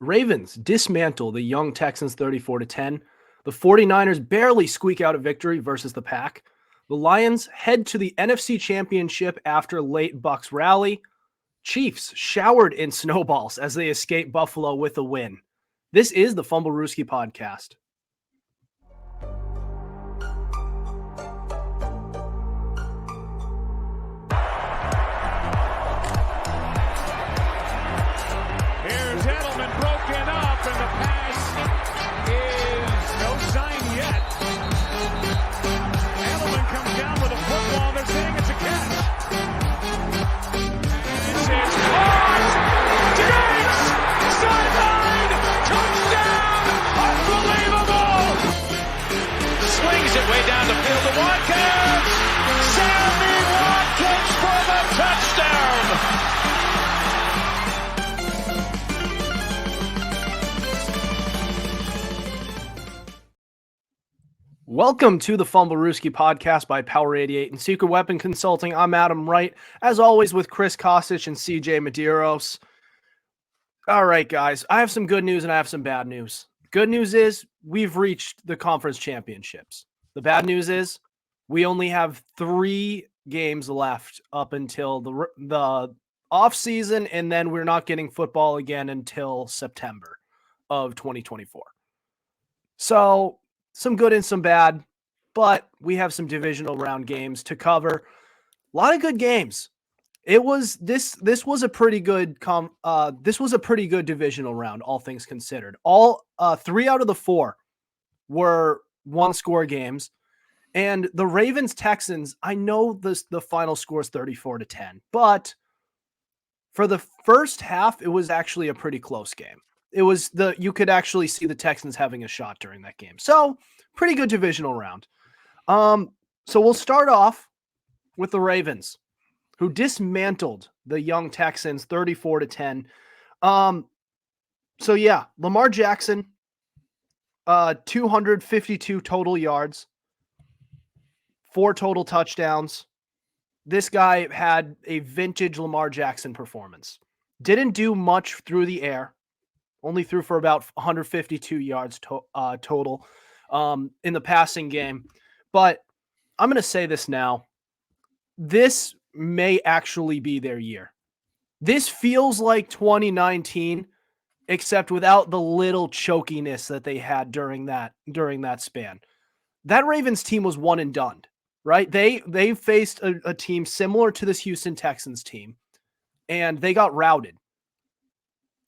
Ravens dismantle the young Texans 34-10. The 49ers barely squeak out a victory versus the Pack. The Lions head to the NFC Championship after late Bucs rally. Chiefs showered in snowballs as they escape Buffalo with a win. This is the Fumblerooski podcast. Here's Edelman broken up, and the pass is no sign yet. Edelman comes down with a football. They're saying it's a catch. This is caught. Diggs! Sideline! Touchdown! Unbelievable! Swings it way down the field to Watkins. Sammy Watkins for the touchdown! Welcome to the Fumblerooski podcast by Power 88 and Secret Weapon Consulting. I'm Adam Wright, as always with Chris Costich and CJ Medieros. All right, guys, I have some good news and I have some bad news. Good news is we've reached the conference championships. The bad news is we only have 3 games left up until the off season, and then we're not getting football again until September of 2024. So some good and some bad, but we have some divisional round games to cover. A lot of good games. It was this was a pretty good this was a pretty good divisional round, all things considered. All 3 out of the 4 were one-score games. And the Ravens Texans, I know the final score is 34-10, but for the first half, it was actually a pretty close game. You could actually see the Texans having a shot during that game. So pretty good divisional round. So we'll start off with the Ravens, who dismantled the young Texans 34-10. So yeah, Lamar Jackson, 252 total yards, 4 total touchdowns. This guy had a vintage Lamar Jackson performance. Didn't do much through the air. Only threw for about 152 yards total in the passing game. But I'm going to say this now. This may actually be their year. This feels like 2019, except without the little chokiness that they had during that span. That Ravens team was one and done, right? They faced a team similar to this Houston Texans team, and they got routed.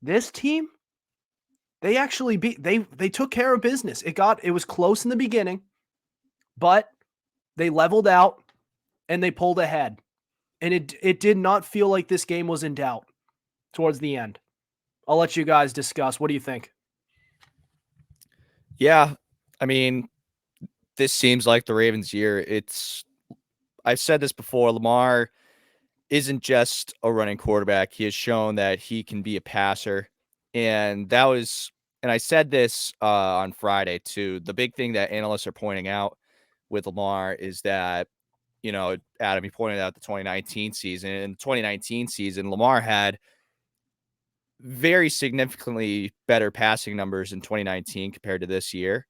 This team, they actually they took care of business. It was close in the beginning, but they leveled out and they pulled ahead. And it did not feel like this game was in doubt towards the end. I'll let you guys discuss. What do you think? Yeah, I mean, this seems like the Ravens' year. I've said this before, Lamar isn't just a running quarterback. He has shown that he can be a passer. And I said this on Friday too. The big thing that analysts are pointing out with Lamar is that, Adam, you pointed out the 2019 season. In the 2019 season, Lamar had very significantly better passing numbers in 2019 compared to this year.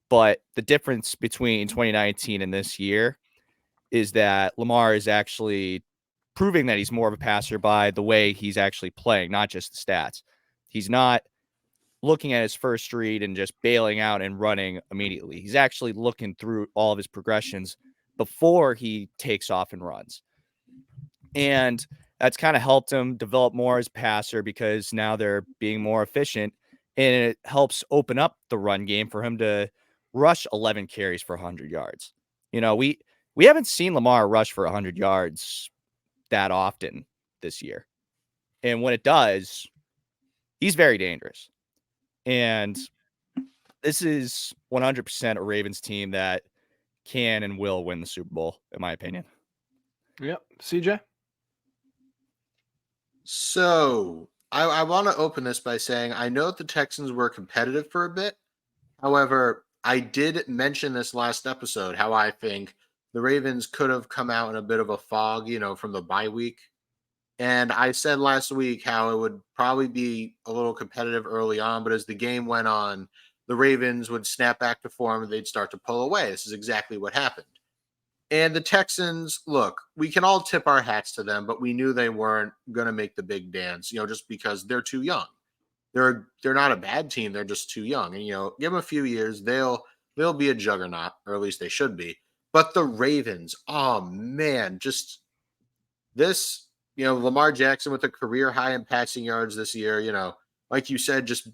But the difference between 2019 and this year is that Lamar is actually proving that he's more of a passer by the way he's actually playing, not just the stats. He's not looking at his first read and just bailing out and running immediately. He's actually looking through all of his progressions before he takes off and runs. And that's kind of helped him develop more as a passer because now they're being more efficient, and it helps open up the run game for him to rush 11 carries for 100 yards. We haven't seen Lamar rush for 100 yards that often this year. And when it does, he's very dangerous. And this is 100% a Ravens team that can and will win the Super Bowl, in my opinion. Yep. CJ? So I want to open this by saying I know the Texans were competitive for a bit. However, I did mention this last episode, how I think the Ravens could have come out in a bit of a fog, from the bye week. And I said last week how it would probably be a little competitive early on, but as the game went on, the Ravens would snap back to form and they'd start to pull away. This is exactly what happened. And the Texans, look, we can all tip our hats to them, but we knew they weren't going to make the big dance, just because they're too young. They're not a bad team, they're just too young. And give them a few years, they'll be a juggernaut, or at least they should be. But the Ravens, oh man, just this, Lamar Jackson with a career high in passing yards this year, like you said, just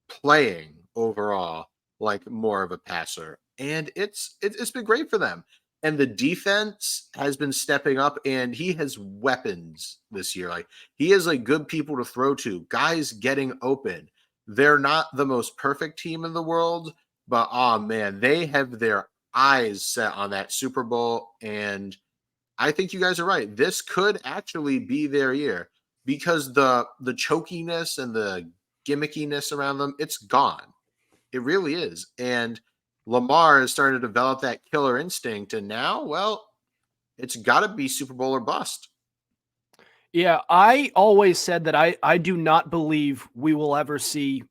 playing overall like more of a passer. And it's been great for them. And the defense has been stepping up, and he has weapons this year. Like, he has like good people to throw to, guys getting open. They're not the most perfect team in the world, but oh man, they have their eyes set on that Super Bowl. And I think you guys are right. This could actually be their year, because the chokiness and the gimmickiness around them, it's gone. It really is. And Lamar is starting to develop that killer instinct. And now, well, it's got to be Super Bowl or bust. Yeah, I always said that I do not believe we will ever see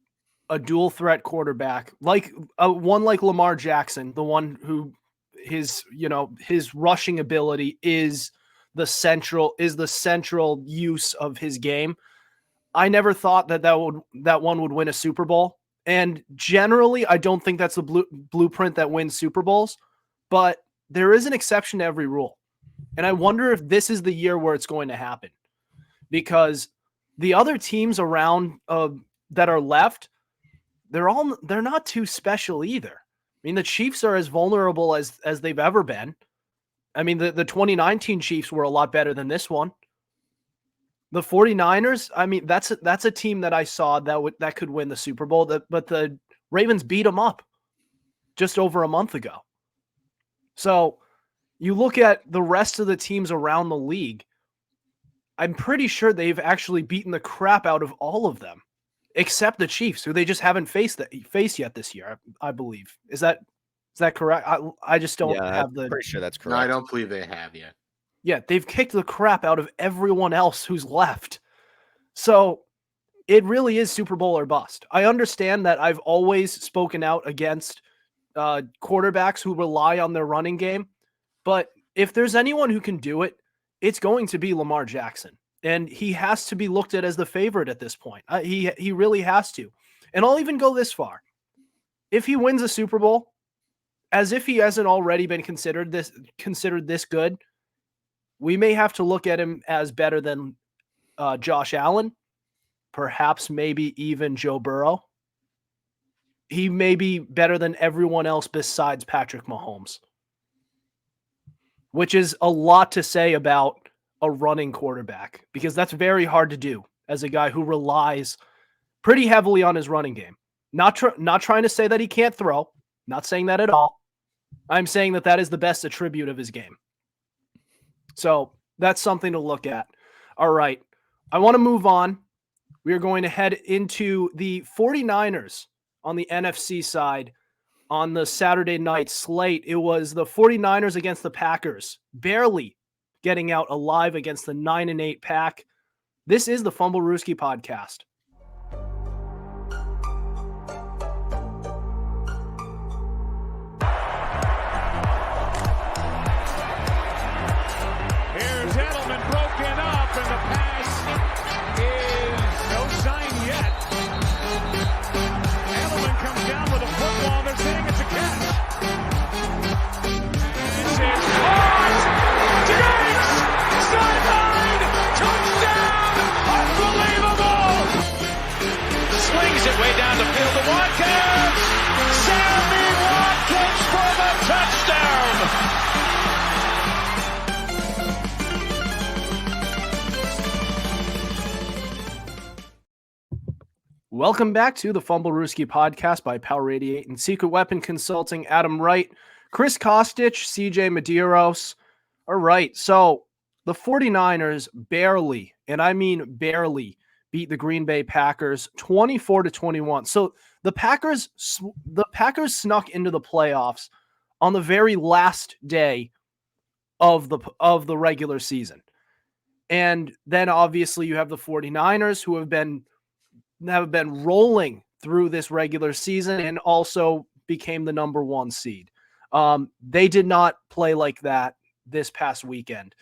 a dual threat quarterback like one like Lamar Jackson, the one who his rushing ability is the central use of his game. I never thought that one would win a Super Bowl. And generally, I don't think that's the blueprint that wins Super Bowls, but there is an exception to every rule. And I wonder if this is the year where it's going to happen, because the other teams around that are left, they're not too special either. I mean, the Chiefs are as vulnerable as they've ever been. I mean, the 2019 Chiefs were a lot better than this one. The 49ers, I mean, that's a team that I saw that could win the Super Bowl, but the Ravens beat them up just over a month ago. So you look at the rest of the teams around the league, I'm pretty sure they've actually beaten the crap out of all of them, except the Chiefs, who they just haven't faced yet this year, I believe. Is that correct? I just don't have I'm pretty sure that's correct. No, I don't believe they have yet. Yeah, they've kicked the crap out of everyone else who's left. So it really is Super Bowl or bust. I understand that I've always spoken out against quarterbacks who rely on their running game, but if there's anyone who can do it, it's going to be Lamar Jackson. And he has to be looked at as the favorite at this point. He really has to. And I'll even go this far. If he wins a Super Bowl, as if he hasn't already been considered this good, we may have to look at him as better than Josh Allen, perhaps maybe even Joe Burrow. He may be better than everyone else besides Patrick Mahomes, which is a lot to say about a running quarterback, because that's very hard to do as a guy who relies pretty heavily on his running game. Not trying to say that he can't throw, not saying that at all. I'm saying that is the best attribute of his game. So that's something to look at. All right. I want to move on. We are going to head into the 49ers on the NFC side on the Saturday night slate. It was the 49ers against the Packers, barely getting out alive against the 9-8 Pack. This is the Fumblerooski podcast. Way down the field to Watkins. Sammy Watkins for the touchdown. Welcome back to the Fumblerooski podcast by Power 88 and Secret Weapon Consulting. Adam Wright, Chris Costich, CJ Medieros. All right, so the 49ers barely, and I mean barely, beat the Green Bay Packers 24-21. So the Packers snuck into the playoffs on the very last day of the regular season. And then obviously you have the 49ers who have been rolling through this regular season and also became the number 1 seed. They did not play like that this past weekend.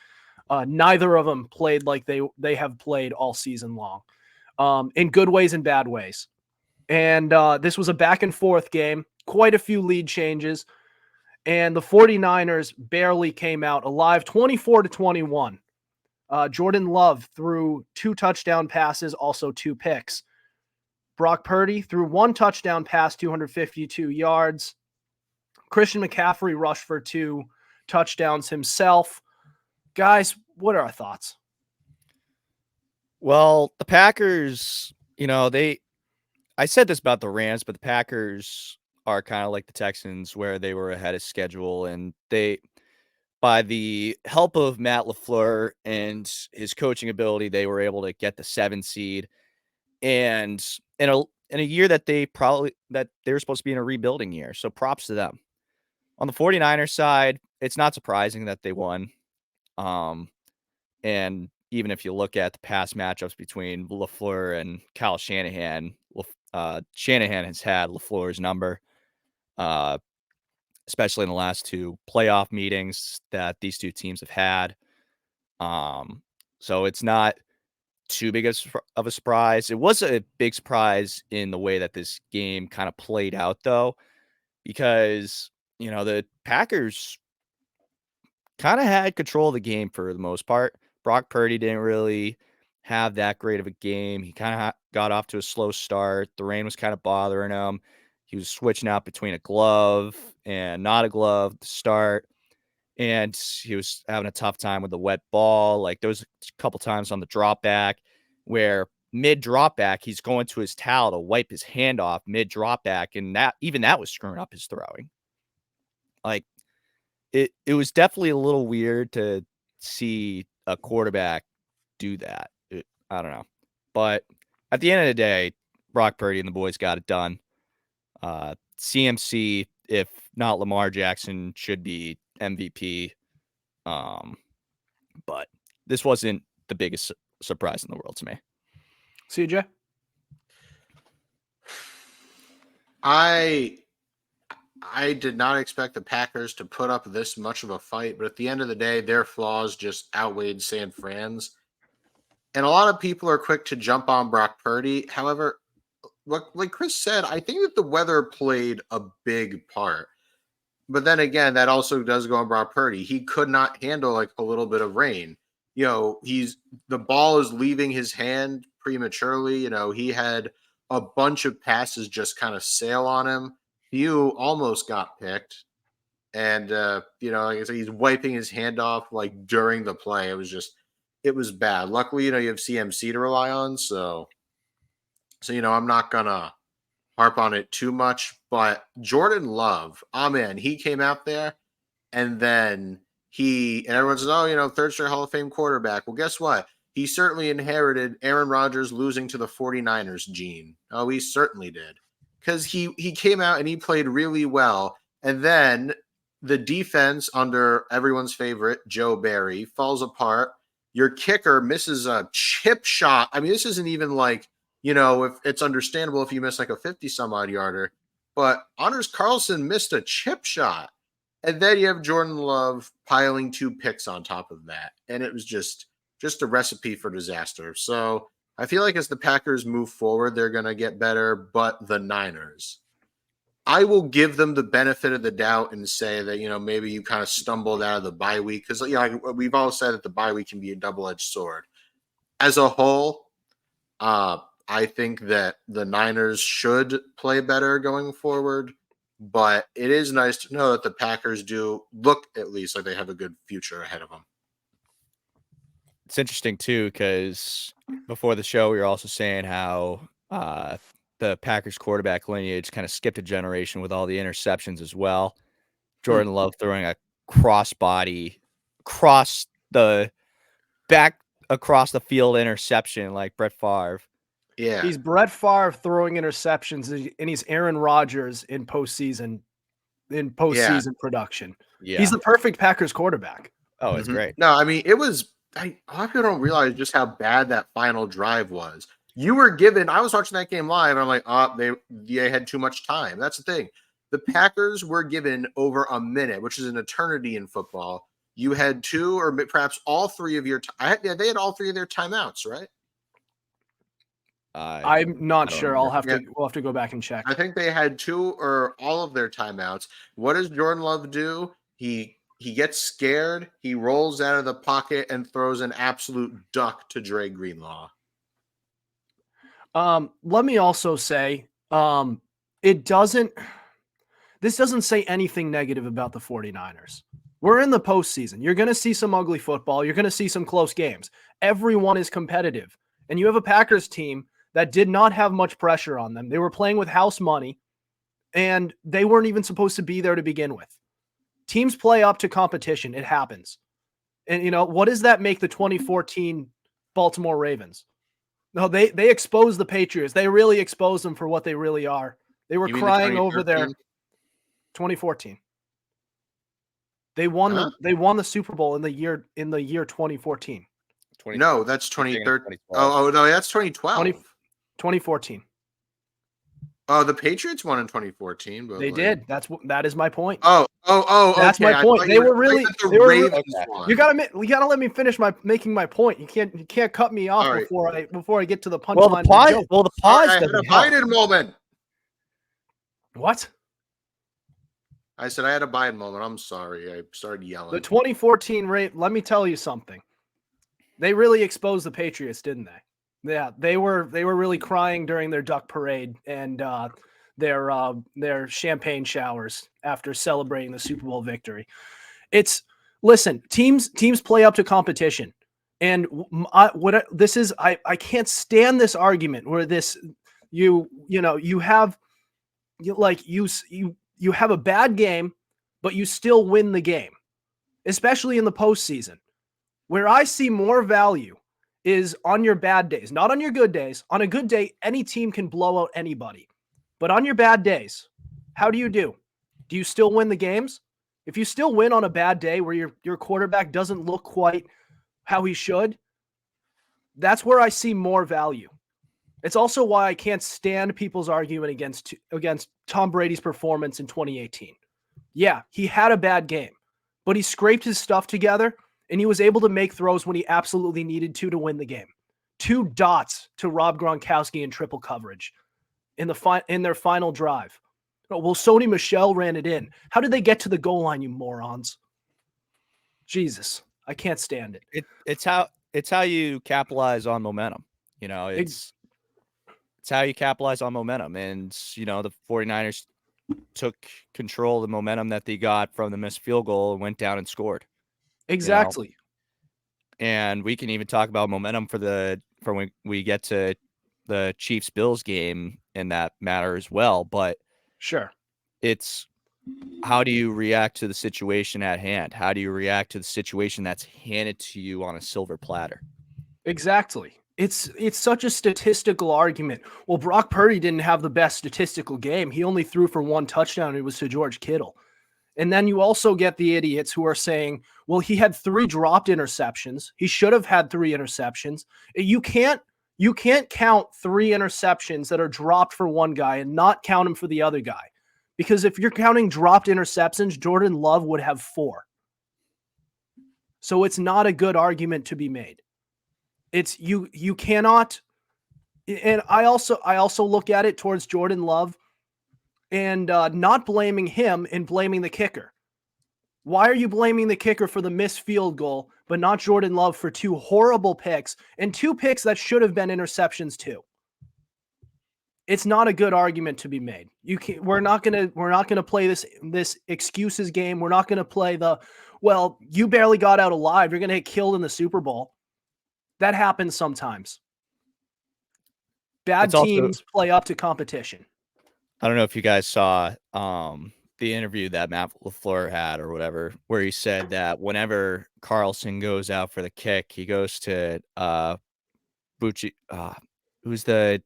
Neither of them played like they have played all season long, in good ways and bad ways. And this was a back and forth game, quite a few lead changes, and the 49ers barely came out alive, 24-21. Jordan Love threw 2 touchdown passes, also 2 picks. Brock Purdy threw 1 touchdown pass, 252 yards. Christian McCaffrey rushed for 2 touchdowns himself. Guys, what are our thoughts? Well, the Packers, I said this about the Rams, but the Packers are kind of like the Texans where they were ahead of schedule, and by the help of Matt LaFleur and his coaching ability, they were able to get the 7 seed. And in a year that they were supposed to be in a rebuilding year. So props to them. On the 49ers side, it's not surprising that they won. And even if you look at the past matchups between LaFleur and Kyle Shanahan, Shanahan has had LaFleur's number, especially in the last 2 playoff meetings that these 2 teams have had. So it's not too big of a surprise. It was a big surprise in the way that this game kind of played out, though, because, the Packers kind of had control of the game for the most part. Brock Purdy didn't really have that great of a game. He kind of got off to a slow start. The rain was kind of bothering him. He was switching out between a glove and not a glove to start. And he was having a tough time with the wet ball. Like, there was a couple times on the drop back where mid drop back, he's going to his towel to wipe his hand off mid drop back. And that was screwing up his throwing. Like, it was definitely a little weird to see a quarterback do that. I don't know. But at the end of the day, Brock Purdy and the boys got it done. CMC, if not Lamar Jackson, should be MVP. But this wasn't the biggest surprise in the world to me. CJ? I did not expect the Packers to put up this much of a fight, but at the end of the day, their flaws just outweighed San Fran's. And a lot of people are quick to jump on Brock Purdy. However, like Chris said, I think that the weather played a big part. But then again, that also does go on Brock Purdy. He could not handle like a little bit of rain. The ball is leaving his hand prematurely. He had a bunch of passes just kind of sail on him. Few almost got picked. And, like I said, he's wiping his hand off like during the play. It was bad. Luckily, you have CMC to rely on. So, I'm not going to harp on it too much, but Jordan Love, man, he came out there and then and everyone says, third straight Hall of Fame quarterback. Well, guess what? He certainly inherited Aaron Rodgers losing to the 49ers gene. Oh, he certainly did. Because he came out and he played really well. And then the defense under everyone's favorite, Joe Barry, falls apart. Your kicker misses a chip shot. I mean, this isn't even like, if it's understandable if you miss like a 50-some-odd yarder. But Anders Carlson missed a chip shot. And then you have Jordan Love piling 2 picks on top of that. And it was just a recipe for disaster. So I feel like as the Packers move forward, they're going to get better. But the Niners, I will give them the benefit of the doubt and say that, maybe you kind of stumbled out of the bye week. Because, we've all said that the bye week can be a double-edged sword. As a whole, I think that the Niners should play better going forward. But it is nice to know that the Packers do look at least like they have a good future ahead of them. It's interesting, too, because before the show, we were also saying how the Packers quarterback lineage kind of skipped a generation with all the interceptions as well. Jordan Love throwing a crossbody across the field interception like Brett Favre. Yeah. He's Brett Favre throwing interceptions, and he's Aaron Rodgers in postseason production. Yeah. He's the perfect Packers quarterback. Oh, it's great. No, I mean, it was A lot of people don't realize just how bad that final drive was. You were given. I was watching that game live, and I'm like, oh, they had too much time. That's the thing. The Packers were given over a minute, which is an eternity in football. You had 2 or perhaps all 3 of your. They had all 3 of their timeouts, right? I'm not sure. remember. We'll have to go back and check. I think they had 2 or all of their timeouts. What does Jordan Love do? He gets scared. He rolls out of the pocket and throws an absolute duck to Dre Greenlaw. Let me also say, this doesn't say anything negative about the 49ers. We're in the postseason. You're going to see some ugly football. You're going to see some close games. Everyone is competitive. And you have a Packers team that did not have much pressure on them. They were playing with house money, and they weren't even supposed to be there to begin with. Teams play up to competition. It happens. And, what does that make the 2014 Baltimore Ravens? No, they exposed the Patriots. They really exposed them for what they really are. They were crying over their 2014. They won the Super Bowl in the year 2014. No, that's 2013. Oh no, that's 2012. 2014. Oh, the Patriots won in 2014. But they did. That is my point. Oh. That's okay. my point. They were really. The Ravens won. You gotta let me finish making my point. You can't cut me off before I get to the punchline. Well, the pause. I had a Biden moment. What? I said I had a Biden moment. I'm sorry. I started yelling. The 2014 rate. Let me tell you something. They really exposed the Patriots, didn't they? Yeah, they were really crying during their duck parade and their champagne showers after celebrating the Super Bowl victory. Listen, teams play up to competition, and I can't stand this argument where you have a bad game, but you still win the game, especially in the postseason. Where I see more value is on your bad days, not on your good days. On a good day, any team can blow out anybody. But on your bad days, how do? Do you still win the games? If you still win on a bad day where your quarterback doesn't look quite how he should, that's where I see more value. It's also why I can't stand people's argument against Tom Brady's performance in 2018. Yeah, he had a bad game, but he scraped his stuff together and he was able to make throws when he absolutely needed to win the game. 2 dots to Rob Gronkowski in triple coverage in their final drive. Well, Sony Michel ran it in. How did they get to the goal line, you morons? Jesus, I can't stand it. It's how you capitalize on momentum. It's how you capitalize on momentum. And, the 49ers took control of the momentum that they got from the missed field goal and went down and scored. Exactly. And we can even talk about momentum for when we get to the Chiefs-Bills game in that matter as well. But sure, it's how do you react to the situation at hand? How do you react to the situation that's handed to you on a silver platter? Exactly. It's such a statistical argument. Well, Brock Purdy didn't have the best statistical game. He only threw for 1 touchdown, and it was to George Kittle. And then you also get the idiots who are saying, well, he had 3 dropped interceptions. He should have had 3 interceptions. You can't count 3 interceptions that are dropped for one guy and not count them for the other guy. Because if you're counting dropped interceptions, Jordan Love would have 4. So it's not a good argument to be made. It's you cannot. And I also look at it towards Jordan Love and not blaming him and blaming the kicker. Why are you blaming the kicker for the missed field goal, but not Jordan Love for 2 horrible picks and 2 picks that should have been interceptions too? It's not a good argument to be made. We're not gonna play this excuses game. We're not gonna play you barely got out alive. You're gonna get killed in the Super Bowl. That happens sometimes. Bad teams play up to competition. I don't know if you guys saw the interview that Matt LaFleur had or whatever, where he said that whenever Carlson goes out for the kick, he goes to Bucci. Who's the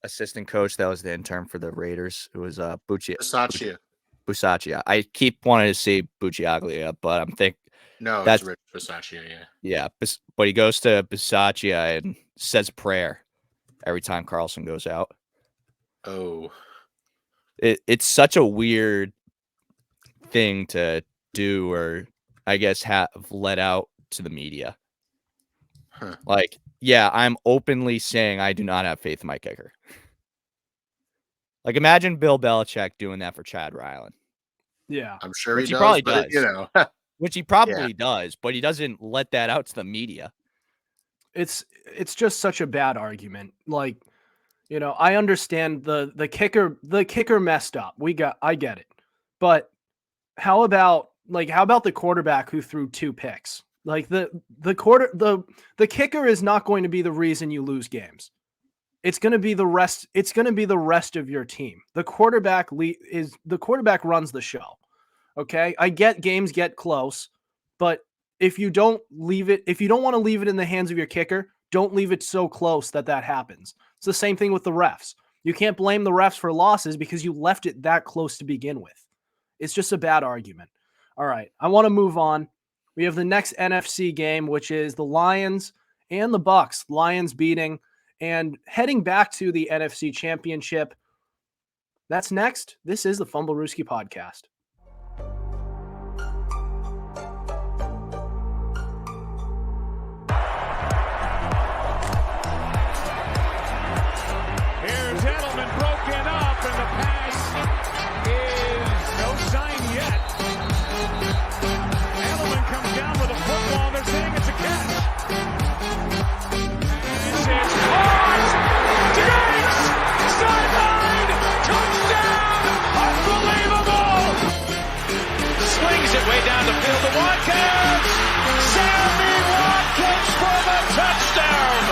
assistant coach that was the intern for the Raiders? It was Bucci. Bisaccia. Bisaccia. I keep wanting to say Bucciaglia, but No, That's it's Rich Bisaccia, yeah. yeah, but he goes to Bisaccia and says a prayer every time Carlson goes out. Oh. It's such a weird thing to do, or I guess have let out to the media. Huh. Like, yeah, I'm openly saying I do not have faith in my kicker. Like, imagine Bill Belichick doing that for Chad Ryland. Yeah. I'm sure Which he he does, probably but does. Which he probably does, but he doesn't let that out to the media. It's just such a bad argument. Like, I understand the kicker messed up. I get it. But how about the quarterback who threw 2 picks? Like the kicker is not going to be the reason you lose games. It's going to be the rest. It's going to be the rest of your team. The quarterback runs the show. Okay? I get games get close, but if you don't want to leave it in the hands of your kicker, don't leave it so close that happens. It's the same thing with the refs. You can't blame the refs for losses because you left it that close to begin with. It's just a bad argument. All right, I want to move on. We have the next NFC game, which is the Lions and the Bucks. Lions beating and heading back to the NFC Championship. That's next. This is the Fumblerooski podcast. Here's Edelman broken up, and the pass is no sign yet. Edelman comes down with a football. They're saying it's a catch. This is caught. Diggs! Sideline! Touchdown! Unbelievable! Swings it way down the field to Watkins. Sammy Watkins for the touchdown.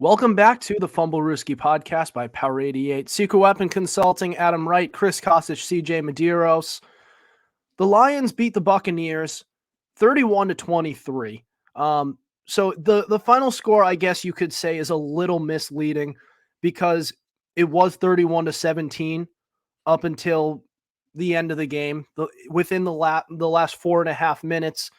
Welcome back to the Fumblerooski podcast by Power 88. Secret Weapon Consulting, Adam Wright, Chris Costich, CJ Medieros. The Lions beat the Buccaneers 31-23. So the final score, I guess you could say, is a little misleading because it was 31-17 up until the end of the game. Within the last 4.5 minutes,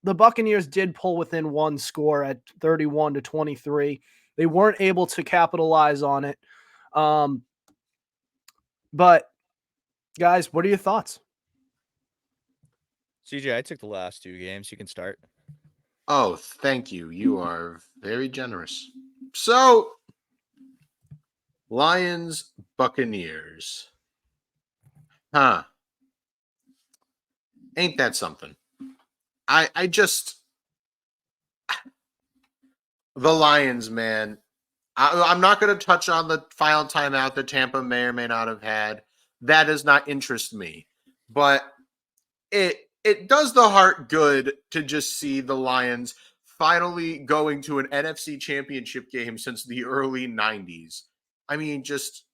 the Buccaneers did pull within one score at 31-23. They weren't able to capitalize on it. But guys, what are your thoughts? CJ, I took the last 2 games. You can start. Oh, thank you. You are very generous. So, Lions, Buccaneers. Huh. Ain't that something? I just the Lions, man. I'm not going to touch on the final timeout that Tampa may or may not have had. That does not interest me. But it does the heart good to just see the Lions finally going to an NFC Championship game since the early 90s. I mean, just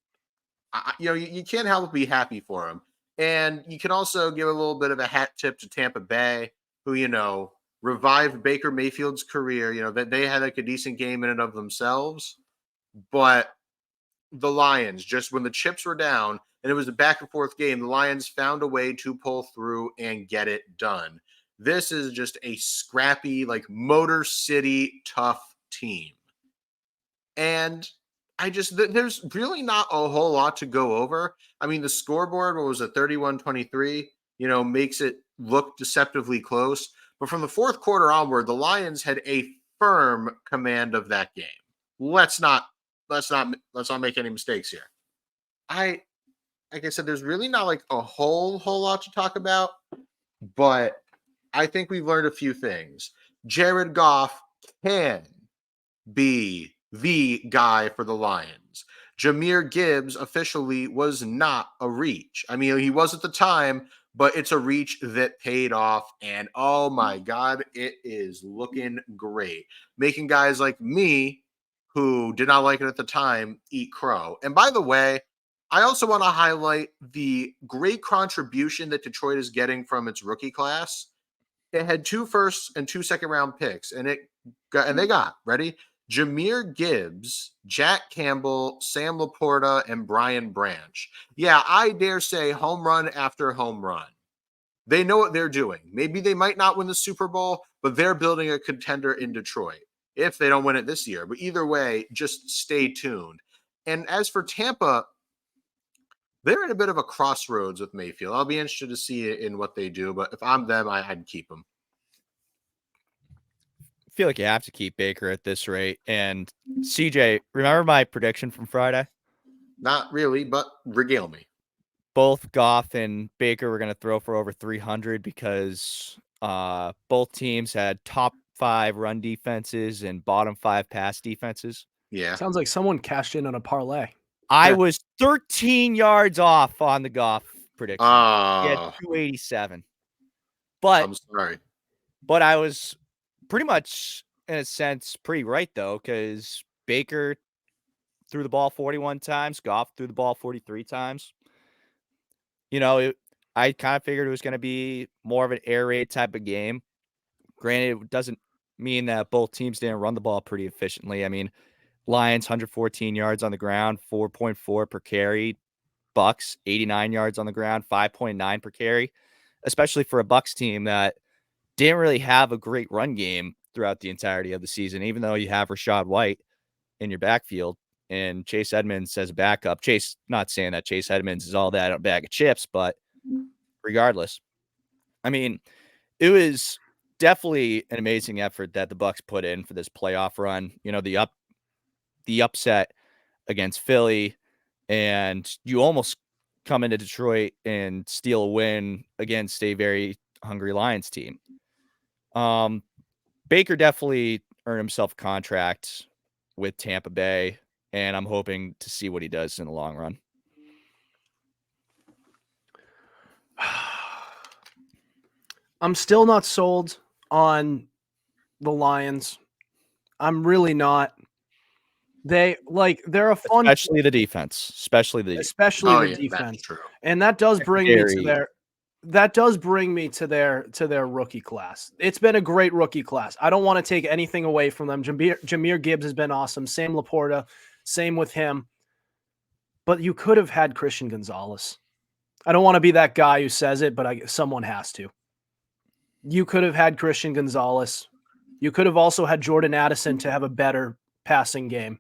you can't help but be happy for them. And you can also give a little bit of a hat tip to Tampa Bay, who, revived Baker Mayfield's career. That they had like a decent game in and of themselves. But the Lions, just when the chips were down and it was a back and forth game, the Lions found a way to pull through and get it done. This is just a scrappy, like Motor City tough team. And there's really not a whole lot to go over. I mean, the scoreboard, what was it, 31-23, makes it look deceptively close. But from the fourth quarter onward, the Lions had a firm command of that game. Let's not make any mistakes here. Like I said, there's really not like a whole lot to talk about, but I think we've learned a few things. Jared Goff can be the guy for the Lions. Jahmyr Gibbs officially was not a reach. I mean, he was at the time, but it's a reach that paid off. And oh my God, it is looking great. Making guys like me, who did not like it at the time, eat crow. And by the way, I also want to highlight the great contribution that Detroit is getting from its rookie class. It had 2 first and 2 second round picks, and they got ready Jahmyr Gibbs, Jack Campbell, Sam Laporta, and Brian Branch. Yeah, I dare say home run after home run. They know what they're doing. Maybe they might not win the Super Bowl, but they're building a contender in Detroit if they don't win it this year. But either way, just stay tuned. And as for Tampa, they're at a bit of a crossroads with Mayfield. I'll be interested to see in what they do, but if I'm them, I'd keep him. I feel like you have to keep Baker at this rate. And CJ, remember my prediction from Friday? Not really, but regale me. Both Goff and Baker were going to throw for over 300 because both teams had top 5 run defenses and bottom 5 pass defenses. Yeah. Sounds like someone cashed in on a parlay. I was 13 yards off on the Goff prediction. He had 287. But I'm sorry. But I was pretty much, in a sense, pretty right, though, because Baker threw the ball 41 times. Goff threw the ball 43 times. You know, I kind of figured it was going to be more of an air raid type of game. Granted, it doesn't mean that both teams didn't run the ball pretty efficiently. I mean, Lions, 114 yards on the ground, 4.4 per carry. Bucks, 89 yards on the ground, 5.9 per carry, especially for a Bucks team that didn't really have a great run game throughout the entirety of the season, even though you have Rashad White in your backfield and Chase Edmonds as a backup. Chase, not saying that Chase Edmonds is all that a bag of chips, but regardless, I mean, it was definitely an amazing effort that the Bucks put in for this playoff run. You know, the upset against Philly, and you almost come into Detroit and steal a win against a very hungry Lions team. Baker definitely earned himself a contract with Tampa Bay, and I'm hoping to see what he does in the long run. I'm still not sold on the Lions. I'm really not. They're a fun, Especially the defense. Especially the defense. True. And that does bring me to their rookie class. It's been a great rookie class. I don't want to take anything away from them. Jahmyr Gibbs has been awesome. Sam Laporta, same with him. But you could have had Christian Gonzalez. I don't want to be that guy who says it, but someone has to. You could have had Christian Gonzalez. You could have also had Jordan Addison to have a better passing game.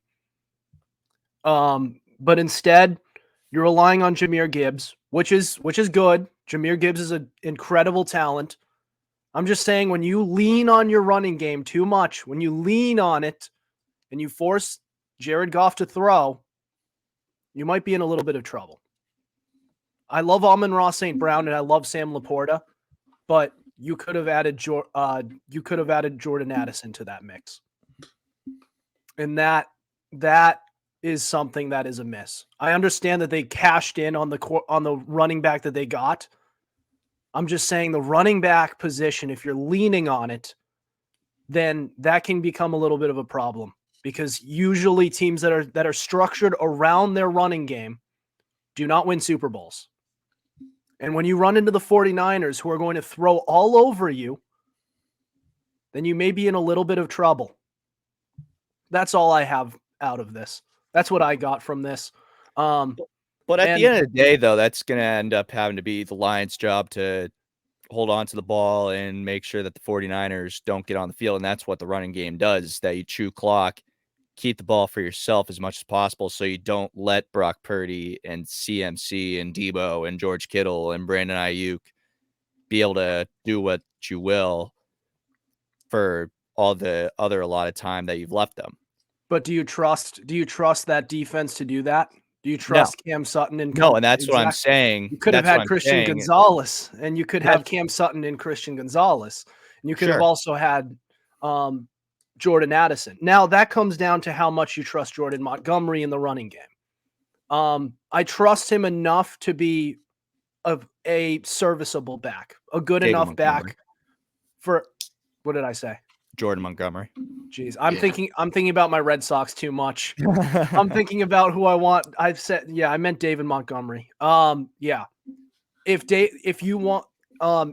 But instead, you're relying on Jahmyr Gibbs, which is good. Jahmyr Gibbs is an incredible talent. I'm just saying, when you lean on your running game too much, when you lean on it and you force Jared Goff to throw, you might be in a little bit of trouble. I love Amon-Ra St. Brown and I love Sam Laporta, but you could have added Jordan Addison to that mix. And that is something that is amiss. I understand that they cashed in on the running back that they got. I'm just saying the running back position, if you're leaning on it, then that can become a little bit of a problem, because usually teams that are structured around their running game do not win Super Bowls. And when you run into the 49ers, who are going to throw all over you, then you may be in a little bit of trouble. That's all I have out of this. That's what I got from this. But at the end of the day, though, that's going to end up having to be the Lions' job to hold on to the ball and make sure that the 49ers don't get on the field. And that's what the running game does, that you chew clock, keep the ball for yourself as much as possible so you don't let Brock Purdy and CMC and Debo and George Kittle and Brandon Ayuk be able to do what you will for all the other allotted time that you've left them. But do you trust that defense to do that? Do you trust Cam Sutton and no? And that's what I'm saying. You could have had Christian Gonzalez, and you could have Cam Sutton and Christian Gonzalez, and you could have also had Jordan Addison. Now that comes down to how much you trust Jordan Montgomery in the running game. I trust him enough to be a serviceable back, a good enough back for. What did I say? Jordan Montgomery. Jeez, I'm thinking about my Red Sox too much. I'm thinking about who I want. I meant David Montgomery. Yeah. If you want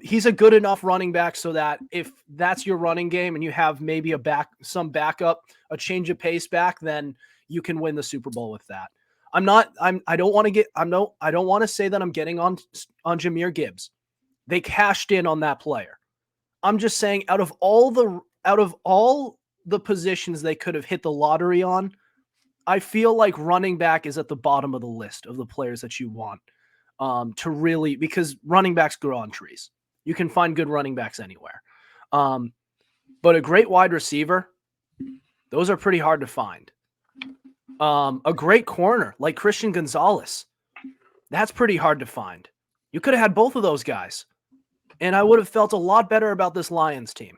He's a good enough running back so that if that's your running game and you have maybe some backup, a change of pace back, then you can win the Super Bowl with that. I don't want to say that I'm getting on Jahmyr Gibbs. They cashed in on that player. I'm just saying out of all the positions they could have hit the lottery on, I feel like running back is at the bottom of the list of the players that you want to really, because running backs grow on trees. You can find good running backs anywhere. But a great wide receiver, those are pretty hard to find. A great corner like Christian Gonzalez, that's pretty hard to find. You could have had both of those guys, and I would have felt a lot better about this Lions team.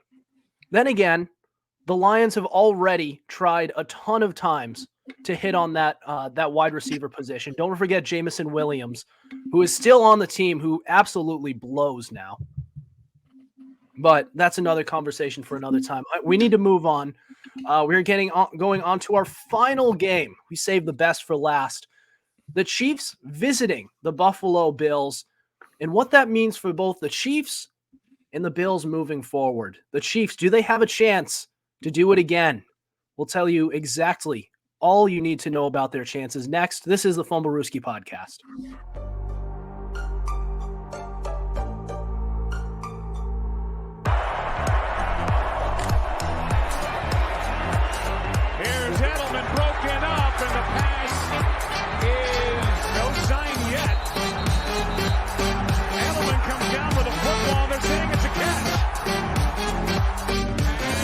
Then again, the Lions have already tried a ton of times to hit on that wide receiver position. Don't forget Jameson Williams, who is still on the team, who absolutely blows now. But that's another conversation for another time. We need to move on. We're going on to our final game. We saved the best for last. The Chiefs visiting the Buffalo Bills, and what that means for both the Chiefs and the Bills moving forward. The Chiefs, do they have a chance to do it again? We'll tell you exactly all you need to know about their chances next. This is the Fumblerooski podcast. Here's Edelman broken up, and the pass is no sign yet. Edelman comes down with a football. They're saying it's a catch.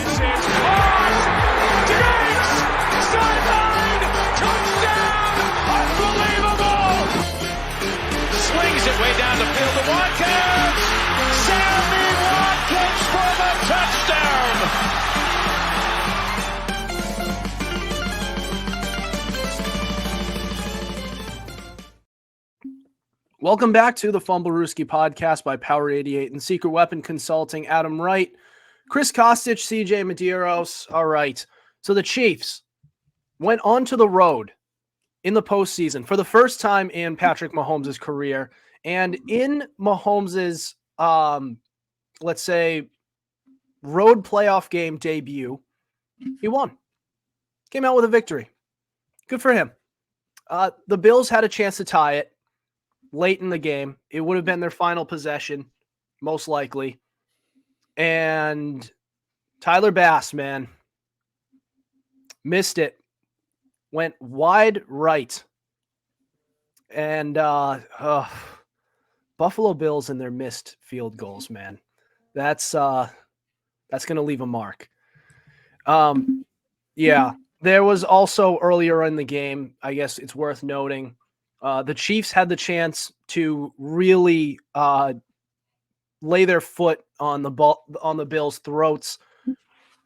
It's caught. Diggs! Sideline! Touchdown! Unbelievable! Swings it way down the field to Watkins. Sammy Watkins for the touchdown! Welcome back to the Fumblerooski podcast by Power 88 and Secret Weapon Consulting. Adam Wright, Chris Costich, CJ Medieros. All right. So the Chiefs went onto the road in the postseason for the first time in Patrick Mahomes' career. And in Mahomes' let's say, road playoff game debut, he won. Came out with a victory. Good for him. The Bills had a chance to tie it late in the game. It would have been their final possession, most likely. And Tyler Bass, man, missed it. Went wide right. And Buffalo Bills and their missed field goals, man. That's going to leave a mark. Yeah. There was also earlier in the game, I guess it's worth noting, the Chiefs had the chance to really lay their foot on the Bills' throats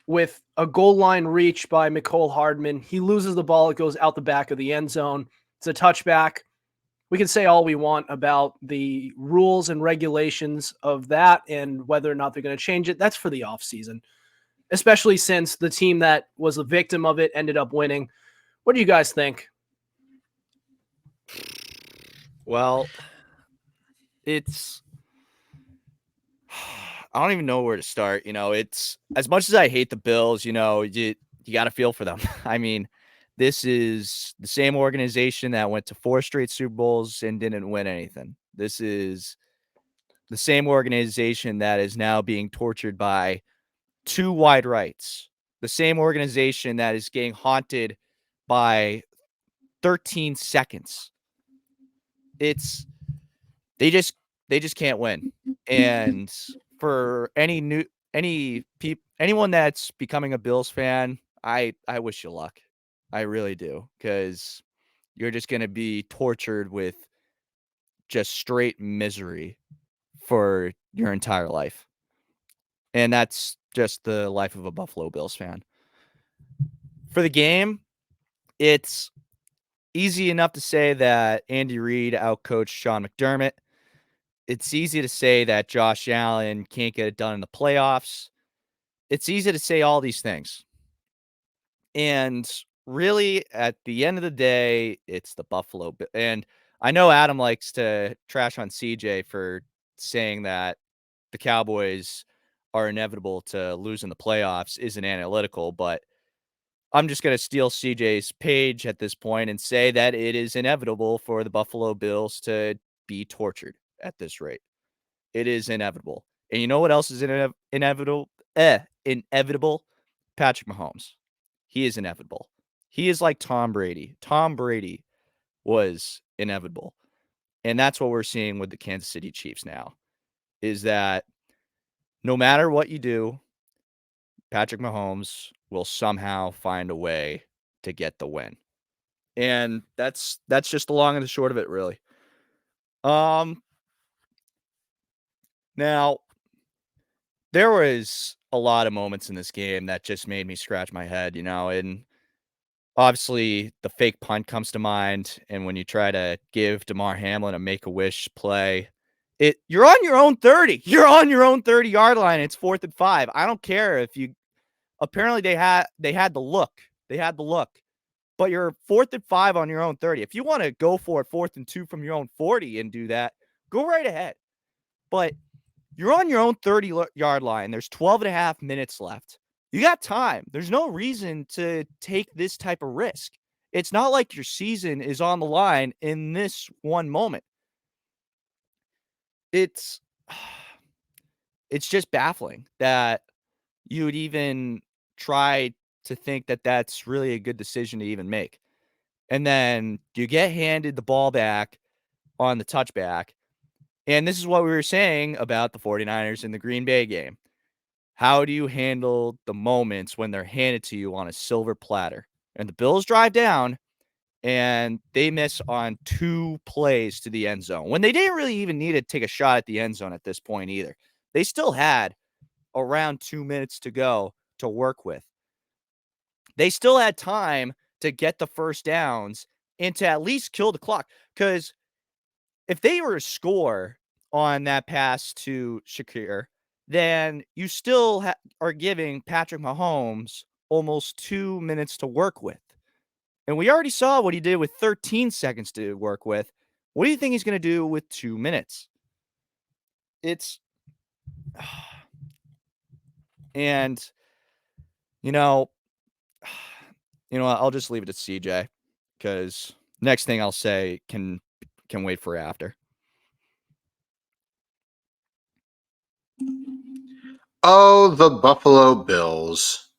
with a goal line reach by Mecole Hardman. He loses the ball. It goes out the back of the end zone. It's a touchback. We can say all we want about the rules and regulations of that and whether or not they're going to change it. That's for the offseason, especially since the team that was the victim of it ended up winning. What do you guys think? Well, I don't even know where to start. It's as much as I hate the Bills, you got to feel for them. I mean, this is the same organization that went to 4 straight Super Bowls and didn't win anything. This is the same organization that is now being tortured by 2 wide rights. The same organization that is getting haunted by 13 seconds. They just can't win. And for anyone that's becoming a Bills fan, I wish you luck. I really do, because you're just going to be tortured with just straight misery for your entire life. And that's just the life of a Buffalo Bills fan. For the game, it's easy enough to say that Andy Reid outcoached Sean McDermott. It's easy to say that Josh Allen can't get it done in the playoffs. It's easy to say all these things. And really, at the end of the day, it's the Buffalo Bills. And I know Adam likes to trash on CJ for saying that the Cowboys are inevitable to lose in the playoffs isn't analytical, but I'm just going to steal CJ's page at this point and say that it is inevitable for the Buffalo Bills to be tortured at this rate. It is inevitable. And you know what else is inevitable? Inevitable. Patrick Mahomes. He is inevitable. He is like Tom Brady. Tom Brady was inevitable. And that's what we're seeing with the Kansas City Chiefs now, is that no matter what you do, Patrick Mahomes will somehow find a way to get the win. And that's just the long and the short of it, really. Now, there was a lot of moments in this game that just made me scratch my head, and obviously the fake punt comes to mind. And when you try to give Damar Hamlin a make-a-wish play, you're on your own 30. You're on your own 30-yard line. It's 4th and 5. I don't care if you apparently they had the look. They had the look. But you're 4th and 5 on your own 30. If you want to go for it 4th and 2 from your own 40 and do that, go right ahead. But you're on your own 30-yard line. There's 12 and a half minutes left. You got time. There's no reason to take this type of risk. It's not like your season is on the line in this one moment. It's just baffling that you would even try to think that that's really a good decision to even make. And then you get handed the ball back on the touchback. And this is what we were saying about the 49ers in the Green Bay game. How do you handle the moments when they're handed to you on a silver platter? And the Bills drive down and they miss on 2 plays to the end zone when they didn't really even need to take a shot at the end zone at this point either. They still had around 2 minutes to go to work with. They still had time to get the first downs and to at least kill the clock. Because if they were to score on that pass to Shakir, then you still are giving Patrick Mahomes almost 2 minutes to work with. And we already saw what he did with 13 seconds to work with. What do you think he's going to do with 2 minutes? And, I'll just leave it to CJ because next thing I'll say can wait for after. Oh, the Buffalo Bills.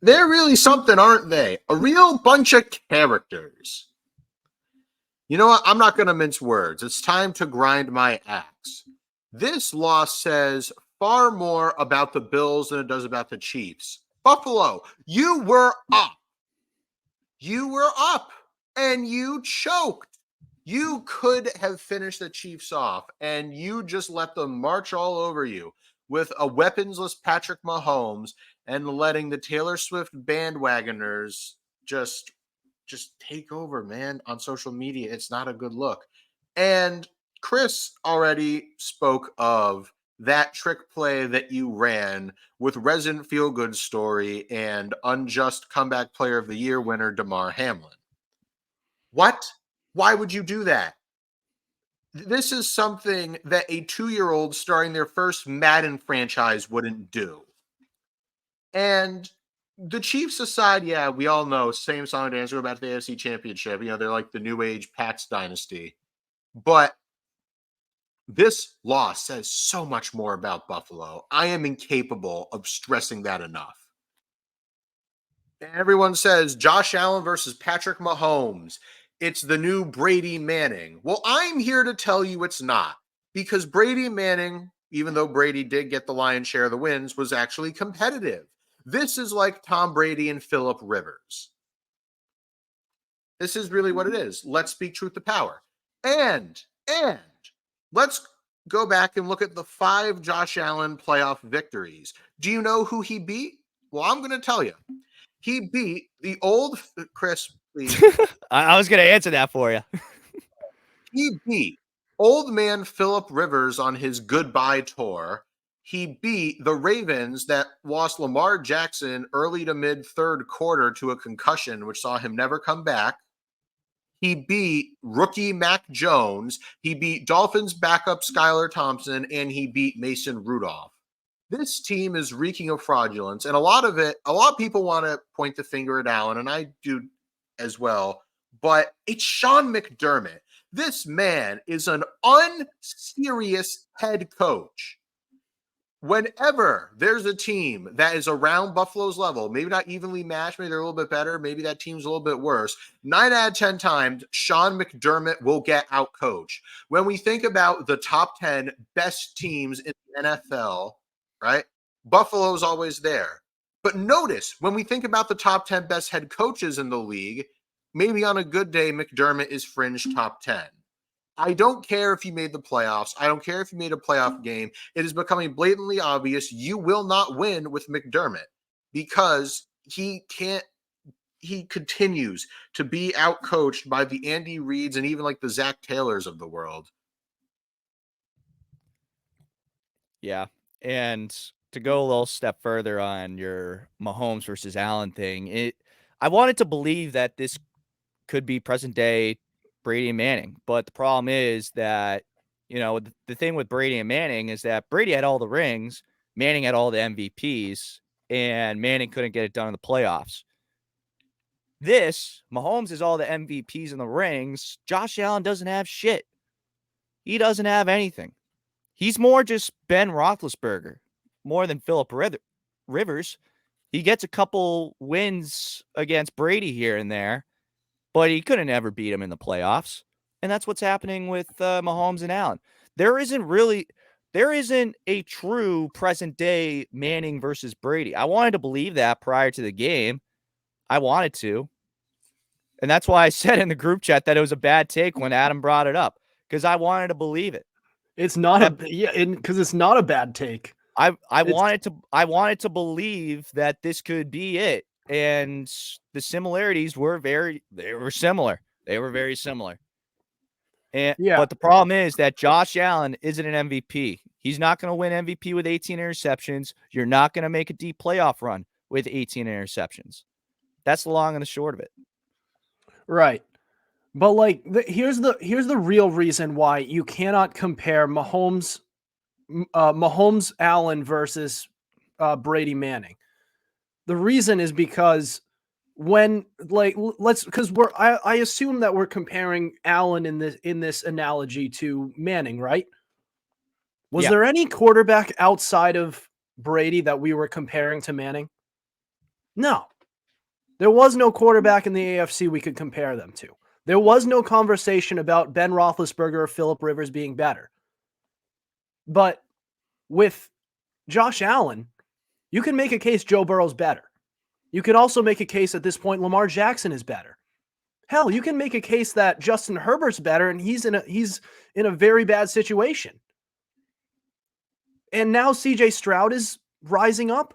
They're really something, aren't they? A real bunch of characters. You know what? I'm not going to mince words. It's time to grind my axe. This loss says far more about the Bills than it does about the Chiefs. Buffalo, you were up. You were up and you choked. You could have finished the Chiefs off and you just let them march all over you with a weaponsless Patrick Mahomes and letting the Taylor Swift bandwagoners just take over, man, on social media. It's not a good look. And Chris already spoke of that trick play that you ran with resident feel-good story and unjust comeback player of the year winner Damar Hamlin. What? Why would you do that? This is something that a 2-year-old starting their first Madden franchise wouldn't do. And the Chiefs aside, yeah, we all know, same song and dance about the AFC Championship. They're like the new age Pats dynasty. But this loss says so much more about Buffalo. I am incapable of stressing that enough. Everyone says Josh Allen versus Patrick Mahomes. It's the new Brady Manning. Well, I'm here to tell you it's not. Because Brady Manning, even though Brady did get the lion's share of the wins, was actually competitive. This is like Tom Brady and Phillip Rivers. This is really what it is. Let's speak truth to power. And let's go back and look at the 5 Josh Allen playoff victories. Do you know who he beat? Well, I'm going to tell you. He beat the old Chris, please. I was going to answer that for you. He beat old man Phillip Rivers on his goodbye tour. He beat the Ravens that lost Lamar Jackson early to mid third quarter to a concussion, which saw him never come back. He beat rookie Mac Jones. He beat Dolphins backup Skylar Thompson, and he beat Mason Rudolph. This team is reeking of fraudulence, and a lot of people want to point the finger at Allen, and I do as well, but it's Sean McDermott. This man is an unserious head coach. Whenever there's a team that is around Buffalo's level, maybe not evenly matched, maybe they're a little bit better, maybe that team's a little bit worse, 9 out of 10 times, Sean McDermott will get outcoached. When we think about the top 10 best teams in the NFL, right, Buffalo's always there. But notice, when we think about the top 10 best head coaches in the league, maybe on a good day, McDermott is fringe top 10. I don't care if you made the playoffs. I don't care if you made a playoff game. It is becoming blatantly obvious you will not win with McDermott because he continues to be outcoached by the Andy Reids and even like the Zach Taylors of the world. Yeah. And to go a little step further on your Mahomes versus Allen thing, I wanted to believe that this could be present day Brady and Manning. But the problem is that, the thing with Brady and Manning is that Brady had all the rings, Manning had all the MVPs, and Manning couldn't get it done in the playoffs. Mahomes is all the MVPs and the rings. Josh Allen doesn't have shit. He doesn't have anything. He's more just Ben Roethlisberger, more than Phillip Rivers. He gets a couple wins against Brady here and there, but he couldn't ever beat him in the playoffs. And that's what's happening with Mahomes and Allen. There isn't a true present day Manning versus Brady. I wanted to believe that prior to the game. I wanted to. And that's why I said in the group chat that it was a bad take when Adam brought it up, because I wanted to believe it. It's not because it's not a bad take. I wanted to believe that this could be it. And the similarities were similar. They were very similar. But the problem is that Josh Allen isn't an MVP. He's not going to win MVP with 18 interceptions. You're not going to make a deep playoff run with 18 interceptions. That's the long and the short of it. Right. But here's the real reason why you cannot compare Mahomes Allen versus Brady Manning. The reason is because I assume that we're comparing Allen in this analogy to Manning, right? Was there any quarterback outside of Brady that we were comparing to Manning? No. There was no quarterback in the AFC we could compare them to. There was no conversation about Ben Roethlisberger or Phillip Rivers being better. But with Josh Allen, you can make a case Joe Burrow's better. You could also make a case at this point Lamar Jackson is better. Hell, you can make a case that Justin Herbert's better and he's in a very bad situation. And now CJ Stroud is rising up.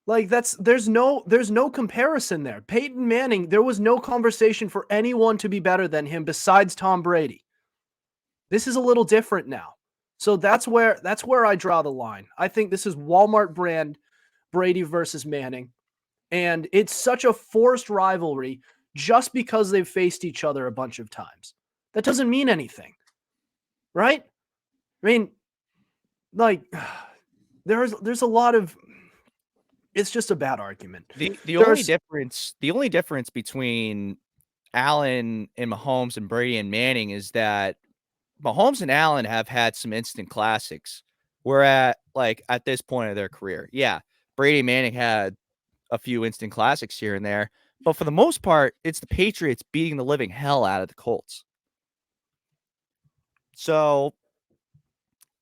There's no comparison there. Peyton Manning, there was no conversation for anyone to be better than him besides Tom Brady. This is a little different now. So that's where I draw the line. I think this is Walmart brand Brady versus Manning. And it's such a forced rivalry just because they've faced each other a bunch of times. That doesn't mean anything. Right? I mean, there's a lot of, it's just a bad argument. The only difference between Allen and Mahomes and Brady and Manning is that Mahomes and Allen have had some instant classics. We're at this point of their career. Yeah, Brady and Manning had a few instant classics here and there, but for the most part, it's the Patriots beating the living hell out of the Colts. So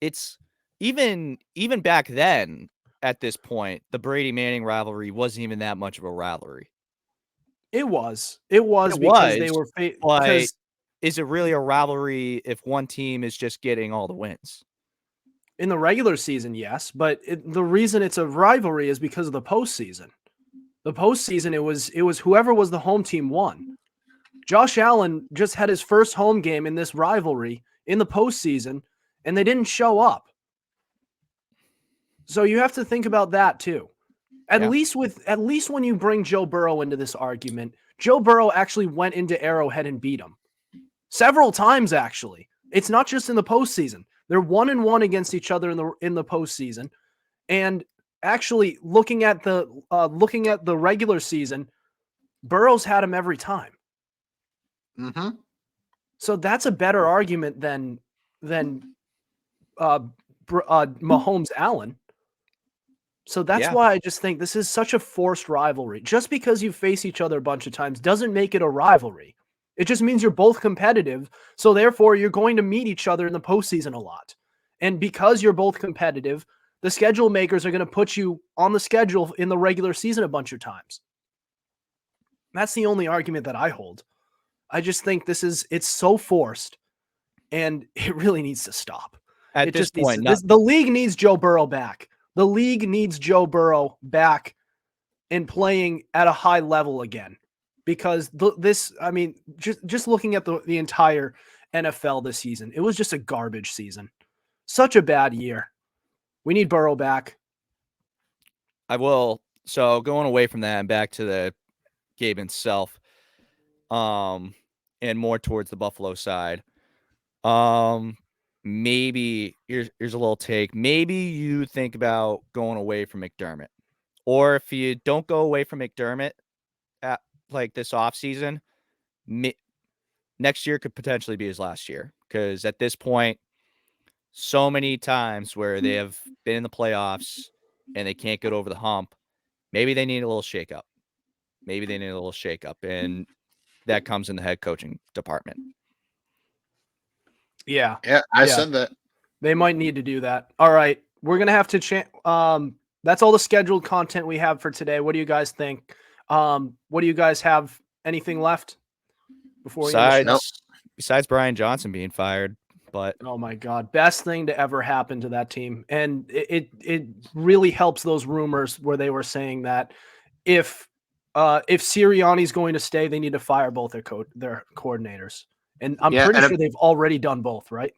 it's even back then at this point, the Brady Manning rivalry wasn't even that much of a rivalry. It was because they were because is it really a rivalry if one team is just getting all the wins? In the regular season, yes, but the reason it's a rivalry is because of the postseason. The postseason, it was whoever was the home team won. Josh Allen just had his first home game in this rivalry in the postseason, and they didn't show up. So you have to think about that too. At least when you bring Joe Burrow into this argument, Joe Burrow actually went into Arrowhead and beat him several times. Actually, it's not just in the postseason. They're 1-1 against each other in the postseason, and actually looking at the regular season, Burrow's had him every time. Mm-hmm. So that's a better argument than Mahomes Allen. So that's why I just think this is such a forced rivalry. Just because you face each other a bunch of times doesn't make it a rivalry. It just means you're both competitive. So therefore, you're going to meet each other in the postseason a lot. And because you're both competitive, the schedule makers are going to put you on the schedule in the regular season a bunch of times. That's the only argument that I hold. I just think it's so forced, and it really needs to stop. At this point, the league needs Joe Burrow back. The league needs Joe Burrow back and playing at a high level again, because just looking at the entire NFL this season, it was just a garbage season. Such a bad year. We need Burrow back. I will. So going away from that and back to the game itself, and more towards the Buffalo side. Maybe here's a little take. Maybe you think about going away from McDermott, or if you don't go away from McDermott at like this offseason, next year could potentially be his last year, because at this point, so many times where they have been in the playoffs and they can't get over the hump, maybe they need a little shakeup. And that comes in the head coaching department. Yeah. Yeah, I said that. They might need to do that. All right. We're going to have to that's all the scheduled content we have for today. What do you guys think? What do you guys have? Anything left before besides Brian Johnson being fired? But oh my God, best thing to ever happen to that team. And it really helps those rumors where they were saying that if Sirianni's going to stay, they need to fire both their coordinators. And I'm pretty sure they've already done both, right?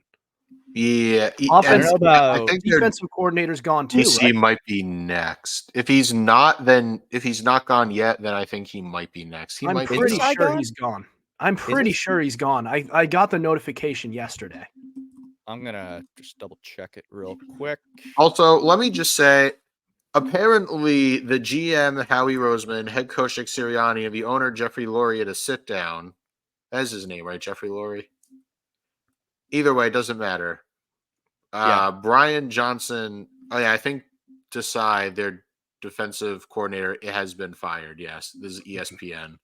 Yeah. I think defensive coordinator's gone too. He might be next. If he's not gone yet, then I think he might be next. I'm pretty sure he's gone. I'm pretty sure he's gone. I got the notification yesterday. I'm gonna just double check it real quick. Also, let me just say, apparently the GM Howie Roseman, head coach Nick Sirianni, and the owner Jeffrey Lurie at a sit down. That's his name, right? Jeffrey Lurie. Either way, it doesn't matter. Brian Johnson. Oh yeah, I think Desai, their defensive coordinator, it has been fired. Yes, this is ESPN.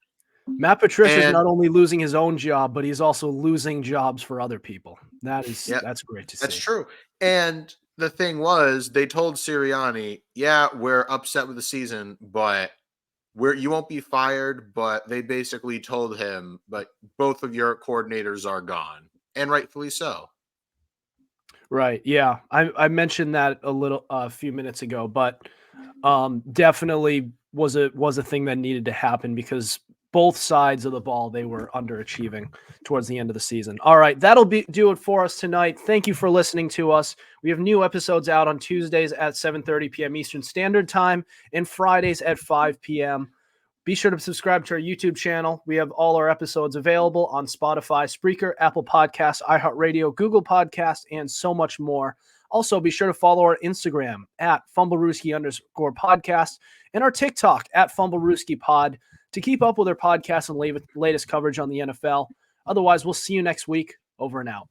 Matt Patricia is not only losing his own job, but he's also losing jobs for other people. That's great to see. That's true. And the thing was, they told Sirianni, "Yeah, we're upset with the season, but you won't be fired." But they basically told him, "But both of your coordinators are gone," and rightfully so. Right. Yeah, I mentioned that a few minutes ago, but definitely was a thing that needed to happen, because both sides of the ball, they were underachieving towards the end of the season. All right, that'll do it for us tonight. Thank you for listening to us. We have new episodes out on Tuesdays at 7:30 p.m. Eastern Standard Time and Fridays at 5 p.m. Be sure to subscribe to our YouTube channel. We have all our episodes available on Spotify, Spreaker, Apple Podcasts, iHeartRadio, Google Podcasts, and so much more. Also, be sure to follow our Instagram at Fumblerooski_podcast and our TikTok at FumblerooskiPod to keep up with our podcast and latest coverage on the NFL. Otherwise, we'll see you next week. Over and out.